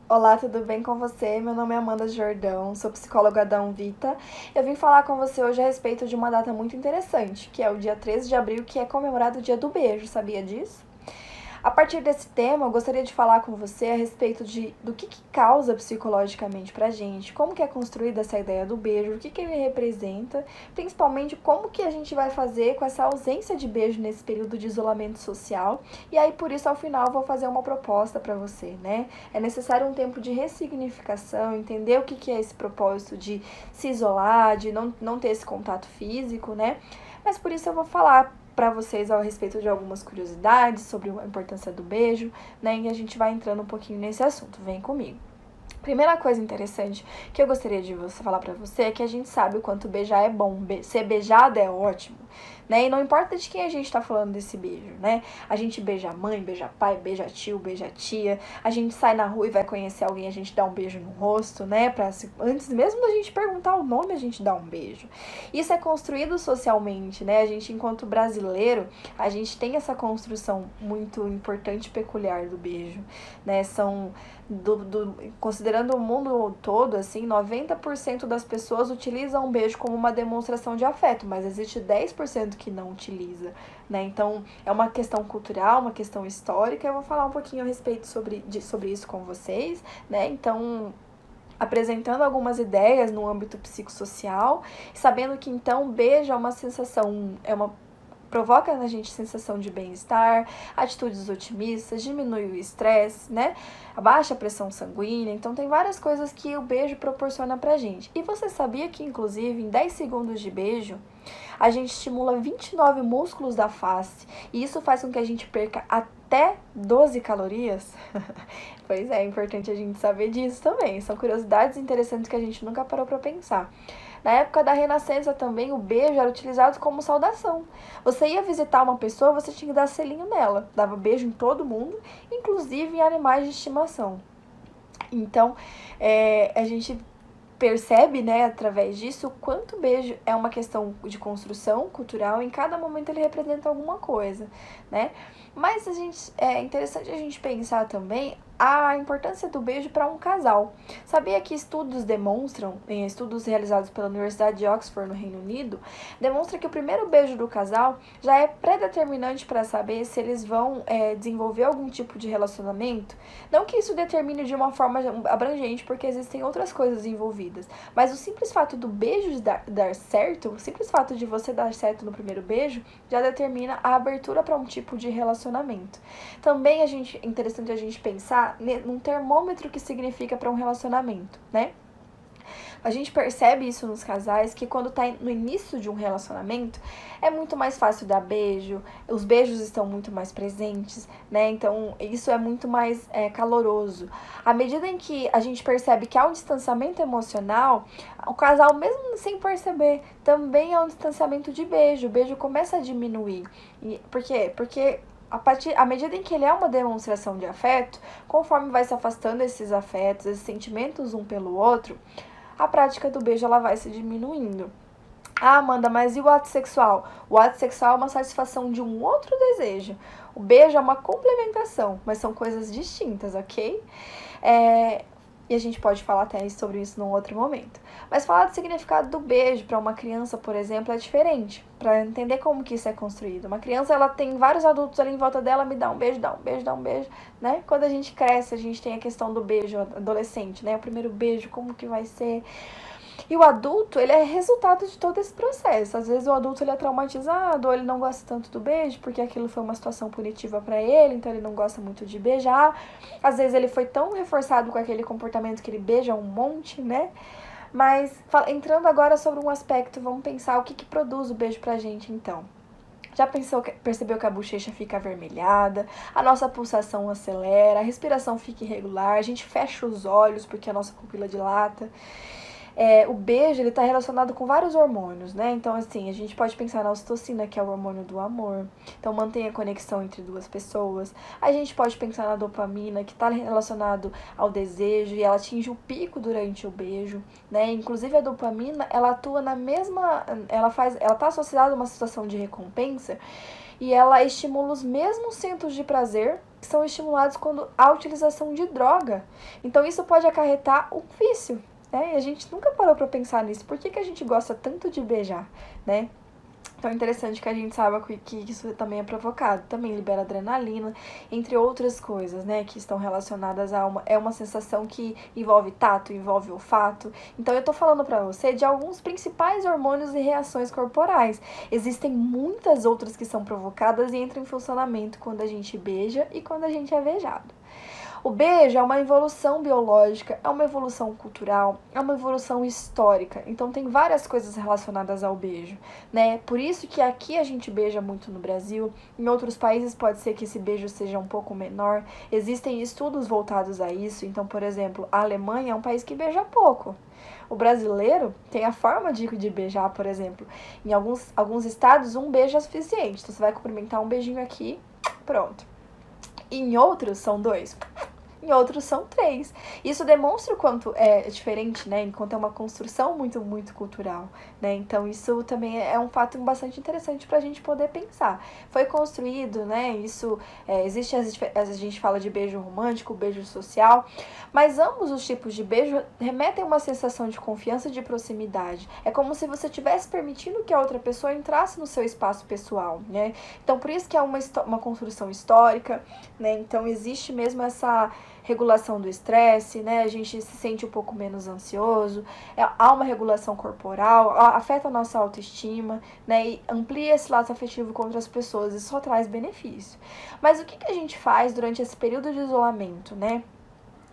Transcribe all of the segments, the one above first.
Olá, tudo bem com você? Meu nome é Amanda Jordão, sou psicóloga da Unvita. Eu vim falar com você hoje a respeito de uma data muito interessante, que é o dia 13 de abril, que é comemorado o Dia do Beijo, sabia disso? A partir desse tema, eu gostaria de falar com você a respeito do que causa psicologicamente pra gente, como que é construída essa ideia do beijo, o que ele representa, principalmente como que a gente vai fazer com essa ausência de beijo nesse período de isolamento social. E aí, por isso, ao final, eu vou fazer uma proposta para você, né? É necessário um tempo de ressignificação, entender o que é esse propósito de se isolar, de não ter esse contato físico, né? Mas por isso eu vou falar para vocês a respeito de algumas curiosidades sobre a importância do beijo, né? E a gente vai entrando um pouquinho nesse assunto. Vem comigo. Primeira coisa interessante que eu gostaria de falar pra você é que a gente sabe o quanto beijar é bom, ser beijada é ótimo, né? E não importa de quem a gente tá falando desse beijo, né? A gente beija a mãe, beija pai, beija tio, beija tia, a gente sai na rua e vai conhecer alguém, a gente dá um beijo no rosto, né? Antes mesmo da gente perguntar o nome, a gente dá um beijo. Isso é construído socialmente, né? A gente, enquanto brasileiro, a gente tem essa construção muito importante e peculiar do beijo, né? Considerando o mundo todo, assim, 90% das pessoas utilizam o beijo como uma demonstração de afeto, mas existe 10% que não utiliza, né? Então, é uma questão cultural, uma questão histórica. Eu vou falar um pouquinho a respeito sobre isso com vocês, né? Então, apresentando algumas ideias no âmbito psicossocial, sabendo que então beijo é uma sensação, provoca na gente sensação de bem-estar, atitudes otimistas, diminui o estresse, né? Abaixa a pressão sanguínea. Então tem várias coisas que o beijo proporciona pra gente. E você sabia que, inclusive, em 10 segundos de beijo, a gente estimula 29 músculos da face, e isso faz com que a gente perca até 12 calorias? Pois é importante a gente saber disso também. São curiosidades interessantes que a gente nunca parou pra pensar. Na época da Renascença também, o beijo era utilizado como saudação. Você ia visitar uma pessoa, você tinha que dar selinho nela. Dava beijo em todo mundo, inclusive em animais de estimação. Então, a gente percebe, né, através disso, o quanto o beijo é uma questão de construção cultural. Em cada momento ele representa alguma coisa, né? Mas é interessante a gente pensar também a importância do beijo para um casal. Sabia que estudos demonstram, em estudos realizados pela Universidade de Oxford, no Reino Unido, demonstra que o primeiro beijo do casal já é pré-determinante para saber se eles vão desenvolver algum tipo de relacionamento. Não que isso determine de uma forma abrangente, porque existem outras coisas envolvidas, mas o simples fato do beijo dar certo, o simples fato de você dar certo no primeiro beijo, já determina a abertura para um tipo de relacionamento. Também é interessante a gente pensar num termômetro que significa para um relacionamento, né? A gente percebe isso nos casais, que quando tá no início de um relacionamento, é muito mais fácil dar beijo, os beijos estão muito mais presentes, né? Então, isso é muito mais caloroso. À medida em que a gente percebe que há um distanciamento emocional, o casal, mesmo sem perceber, também há um distanciamento de beijo. O beijo começa a diminuir. Por quê? Porque à medida em que ele é uma demonstração de afeto, conforme vai se afastando esses afetos, esses sentimentos um pelo outro, a prática do beijo ela vai se diminuindo. Ah, Amanda, mas e o ato sexual? O ato sexual é uma satisfação de um outro desejo. O beijo é uma complementação, mas são coisas distintas, ok? E a gente pode falar até sobre isso num outro momento. Mas falar do significado do beijo para uma criança, por exemplo, é diferente. Para entender como que isso é construído. Uma criança, ela tem vários adultos ali em volta dela, me dá um beijo, dá um beijo, dá um beijo, né? Quando a gente cresce, a gente tem a questão do beijo adolescente, né? O primeiro beijo, como que vai ser? E o adulto, ele é resultado de todo esse processo. Às vezes o adulto ele é traumatizado, ou ele não gosta tanto do beijo, porque aquilo foi uma situação punitiva para ele, então ele não gosta muito de beijar. Às vezes ele foi tão reforçado com aquele comportamento que ele beija um monte, né? Mas entrando agora sobre um aspecto, vamos pensar o que produz o beijo pra gente, então. Já percebeu que a bochecha fica avermelhada, a nossa pulsação acelera, a respiração fica irregular, a gente fecha os olhos porque a nossa pupila dilata. O beijo, ele tá relacionado com vários hormônios, né? Então, assim, a gente pode pensar na ocitocina, que é o hormônio do amor. Então, mantém a conexão entre duas pessoas. A gente pode pensar na dopamina, que tá relacionado ao desejo e ela atinge o pico durante o beijo, né? Inclusive, a dopamina, ela atua na mesma... Ela tá associada a uma situação de recompensa e ela estimula os mesmos centros de prazer são estimulados quando há utilização de droga. Então isso pode acarretar um vício, né? E a gente nunca parou para pensar nisso. Por que a gente gosta tanto de beijar, né? Então é interessante que a gente saiba que isso também é provocado. Também libera adrenalina, entre outras coisas, né? Que estão relacionadas a uma sensação que envolve tato, envolve olfato. Então eu tô falando pra você de alguns principais hormônios e reações corporais. Existem muitas outras que são provocadas e entram em funcionamento quando a gente beija e quando a gente é beijado. O beijo é uma evolução biológica, é uma evolução cultural, é uma evolução histórica. Então tem várias coisas relacionadas ao beijo, né? Por isso que aqui a gente beija muito no Brasil, em outros países pode ser que esse beijo seja um pouco menor. Existem estudos voltados a isso. Então, por exemplo, a Alemanha é um país que beija pouco. O brasileiro tem a forma de beijar, por exemplo. Em alguns estados, um beijo é suficiente. Então você vai cumprimentar um beijinho aqui, pronto. Em outros, são 2. Em outros, são 3. Isso demonstra o quanto é diferente, né? Enquanto é uma construção muito, muito cultural, né? Então, isso também é um fato bastante interessante pra gente poder pensar. Foi construído, né? Isso, existe, a gente fala de beijo romântico, beijo social, mas ambos os tipos de beijo remetem a uma sensação de confiança e de proximidade. É como se você estivesse permitindo que a outra pessoa entrasse no seu espaço pessoal, né? Então, por isso que é uma construção histórica, né? Então, existe mesmo essa regulação do estresse, né? A gente se sente um pouco menos ansioso, há uma regulação corporal, afeta a nossa autoestima, né? E amplia esse laço afetivo com outras pessoas, isso só traz benefício. Mas o que a gente faz durante esse período de isolamento, né?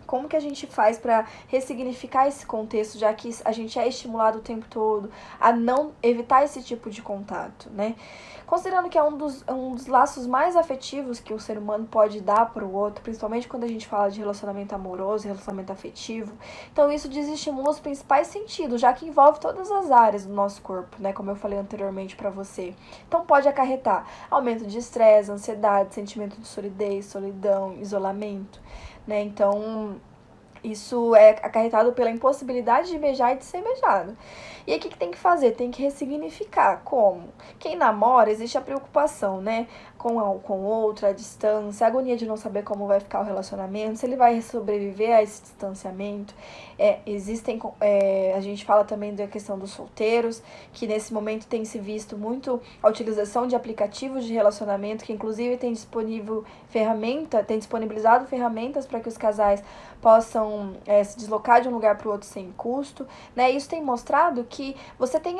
Como que a gente faz para ressignificar esse contexto, já que a gente é estimulado o tempo todo a não evitar esse tipo de contato, né? Considerando que é um dos laços mais afetivos que o ser humano pode dar para o outro, principalmente quando a gente fala de relacionamento amoroso, relacionamento afetivo. Então isso desestimula os principais sentidos, já que envolve todas as áreas do nosso corpo, né? Como eu falei anteriormente para você. Então pode acarretar aumento de estresse, ansiedade, sentimento de solidez, solidão, isolamento, né? Então, isso é acarretado pela impossibilidade de beijar e de ser beijado. E aí, o que tem que fazer? Tem que ressignificar. Como? Quem namora, existe a preocupação, né? Com o outro, a distância, a agonia de não saber como vai ficar o relacionamento, se ele vai sobreviver a esse distanciamento. A gente fala também da questão dos solteiros, que nesse momento tem se visto muito a utilização de aplicativos de relacionamento, que inclusive tem disponibilizado ferramentas para que os casais possam se deslocar de um lugar para o outro sem custo, né? Isso tem mostrado que você tem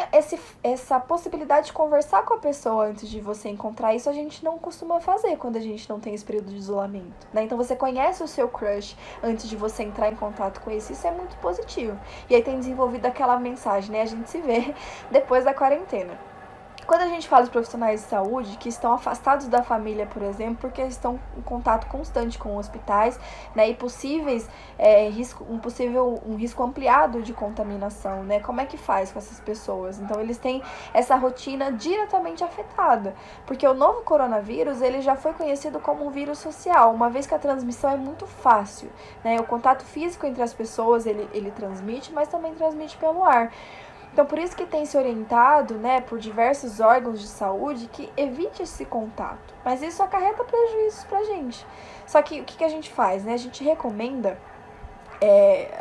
essa possibilidade de conversar com a pessoa antes de você encontrar. Isso a gente não costuma fazer quando a gente não tem esse período de isolamento, né? Então você conhece o seu crush antes de você entrar em contato com isso é muito positivo. E aí tem desenvolvido aquela mensagem, né? A gente se vê depois da quarentena. Quando a gente fala de profissionais de saúde que estão afastados da família, por exemplo, porque estão em contato constante com hospitais, né, e um risco ampliado de contaminação, né? Como é que faz com essas pessoas? Então eles têm essa rotina diretamente afetada, porque o novo coronavírus ele já foi conhecido como um vírus social, uma vez que a transmissão é muito fácil, né? O contato físico entre as pessoas ele transmite, mas também transmite pelo ar. Então, por isso que tem se orientado, né, por diversos órgãos de saúde que evite esse contato. Mas isso acarreta prejuízos pra gente. Só que o que a gente faz, né? A gente recomenda,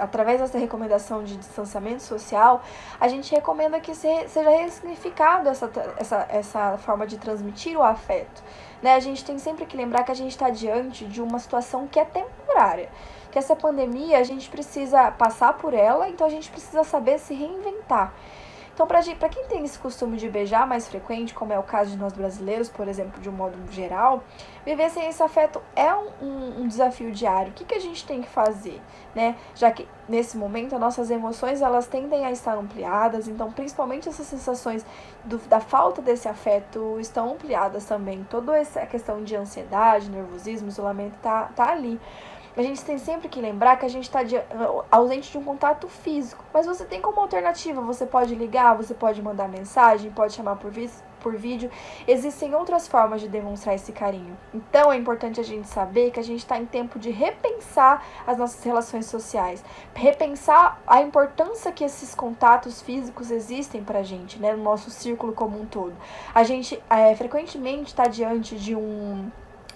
através dessa recomendação de distanciamento social, a gente recomenda que seja ressignificado essa forma de transmitir o afeto, né? A gente tem sempre que lembrar que a gente está diante de uma situação que é temporária. Que essa pandemia, a gente precisa passar por ela, então a gente precisa saber se reinventar. Então, pra quem tem esse costume de beijar mais frequente, como é o caso de nós brasileiros, por exemplo, de um modo geral, viver sem esse afeto é um desafio diário. O que a gente tem que fazer, né? Já que, nesse momento, as nossas emoções, elas tendem a estar ampliadas, então, principalmente essas sensações da falta desse afeto estão ampliadas também. Toda essa questão de ansiedade, nervosismo, isolamento tá ali. A gente tem sempre que lembrar que a gente está ausente de um contato físico. Mas você tem como alternativa, você pode ligar, você pode mandar mensagem, pode chamar por vídeo. Existem outras formas de demonstrar esse carinho. Então é importante a gente saber que a gente está em tempo de repensar as nossas relações sociais. Repensar a importância que esses contatos físicos existem pra gente, né, no nosso círculo como um todo. A gente frequentemente está diante de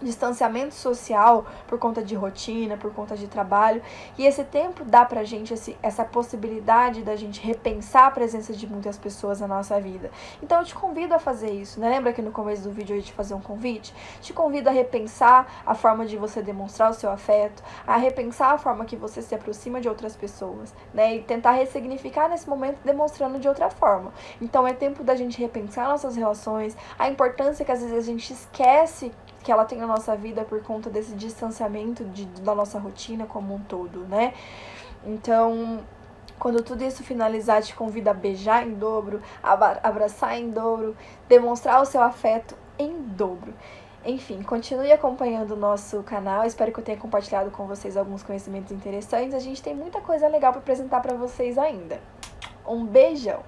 distanciamento social por conta de rotina, por conta de trabalho, e esse tempo dá pra gente essa possibilidade da gente repensar a presença de muitas pessoas na nossa vida. Então eu te convido a fazer isso, né? Lembra que no começo do vídeo eu ia te fazer um convite? Te convido a repensar a forma de você demonstrar o seu afeto, a repensar a forma que você se aproxima de outras pessoas, né? E tentar ressignificar nesse momento demonstrando de outra forma. Então é tempo da gente repensar nossas relações, a importância que às vezes a gente esquece que ela tem na nossa vida por conta desse distanciamento da nossa rotina como um todo, né? Então, quando tudo isso finalizar, te convido a beijar em dobro, abraçar em dobro, demonstrar o seu afeto em dobro. Enfim, continue acompanhando o nosso canal. Espero que eu tenha compartilhado com vocês alguns conhecimentos interessantes. A gente tem muita coisa legal para apresentar para vocês ainda. Um beijão!